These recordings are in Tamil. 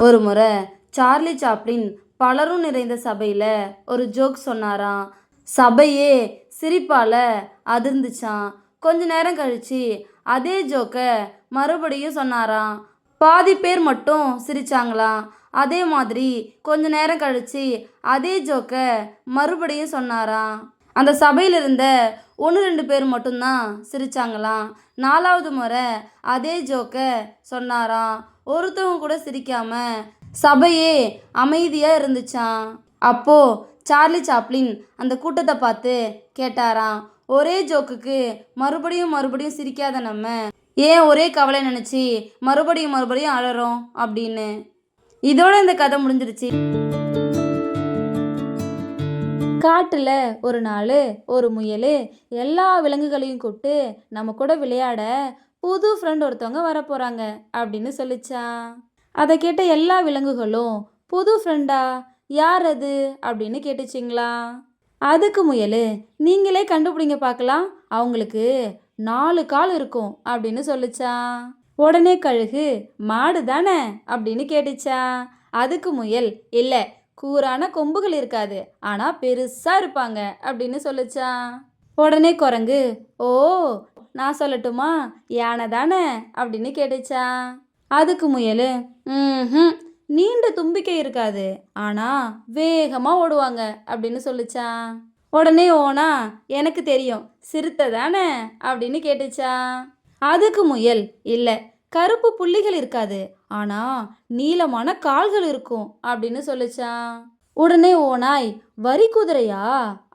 ஒரு முறை சார்லி சாப்ளின் பலரும் நிறைந்த சபையில் ஒரு ஜோக் சொன்னாராம். சபையே சிரிப்பால் அதிர்ந்துச்சான். கொஞ்ச நேரம் கழிச்சு அதே ஜோக்கை மறுபடியும் சொன்னாராம். பாதி பேர் மட்டும் சிரிச்சாங்களாம். அதே மாதிரி கொஞ்ச நேரம் கழிச்சு அதே ஜோக்கை மறுபடியும் சொன்னாராம். அந்த சபையில் இருந்த 1-2 பேர் மட்டும்தான் சிரிச்சாங்களாம். 4வது முறை அதே ஜோக்கை சொன்னாராம். ஒருத்தவங்க கூட சிரிக்காம சபையே அமைதியாக இருந்துச்சான். அப்போ சார்லி சாப்ளின் அந்த கூட்டத்தை பார்த்து கேட்டாராம், ஒரே ஜோக்குக்கு மறுபடியும் மறுபடியும் சிரிக்காத நம்ம ஏன் ஒரே கவலை நினச்சி மறுபடியும் மறுபடியும் அழறோம் அப்படின்னு. இதோட இந்த கதை முடிஞ்சிருச்சு. காட்டில் ஒரு நாள் ஒரு முயல் எல்லா விலங்குகளையும் கூப்பிட்டு நம்ம கூட விளையாட புது ஃப்ரெண்ட் ஒருத்தவங்க வரப்போகிறாங்க அப்படின்னு சொல்லிச்சான். அதை கேட்ட எல்லா விலங்குகளும் புது ஃப்ரெண்டா, யார் அது அப்படின்னு கேட்டுச்சிங்களா. அதுக்கு முயல், நீங்களே கண்டுபிடிங்க பார்க்கலாம், அவங்களுக்கு 4 கால் இருக்கும் அப்படின்னு சொல்லிச்சான். உடனே கழுகு, மாடு தானே அப்படின்னு கேட்டுச்சான். அதுக்கு முயல், இல்லை, கூரான கொம்புகள் இருக்காது, ஆனால் பெருசாக இருப்பாங்க அப்படின்னு சொல்லிச்சான். உடனே குரங்கு, ஓ, நான் சொல்லட்டுமா, யானை தானே அப்படின்னு கேட்டுச்சான். அதுக்கு முயல், நீண்ட தும்பிக்கை இருக்காது, ஆனால் வேகமாக ஓடுவாங்க அப்படின்னு சொல்லிச்சான். உடனே ஓனா, எனக்கு தெரியும், சிறுத்தை தானே அப்படின்னு கேட்டுச்சான். அதுக்கு முயல், இல்லை, கருப்பு புள்ளிகள் இருக்காது, ஆனால் நீளமான கால்கள் இருக்கும் அப்படின்னு சொல்லிச்சான். உடனே ஓனாய், வரி குதிரையா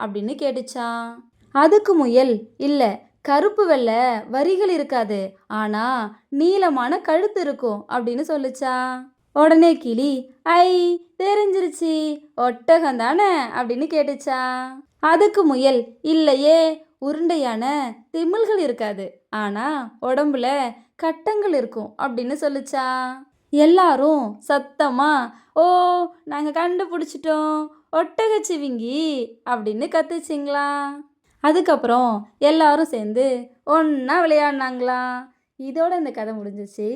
அப்படின்னு கேட்டுச்சான். அதுக்கு முயல், இல்லை, கருப்பு வெள்ளை வரிகள் இருக்காது, ஆனால் நீளமான கழுத்து இருக்கும் அப்படின்னு சொல்லிச்சான். உடனே கிளி, ஐ, தெரிஞ்சிருச்சு, ஒட்டகம் தானே அப்படின்னு கேட்டுச்சான். அதுக்கு முயல், இல்லையே, உருண்டையான திமில்கள் இருக்காது, ஆனால் உடம்புல கட்டங்கள் இருக்கும் அப்படின்னு சொல்லிச்சான். எல்லாரும் சத்தமா, ஓ, நாங்கள் கண்டுபிடிச்சிட்டோம், ஒட்டகச்சிவிங்கி அப்படின்னு கத்துச்சிங்களா. அதுக்கப்புறம் எல்லாரும் சேர்ந்து ஒன்றா விளையாடினாங்களாம். இதோட இந்த கதை முடிஞ்சிச்சு.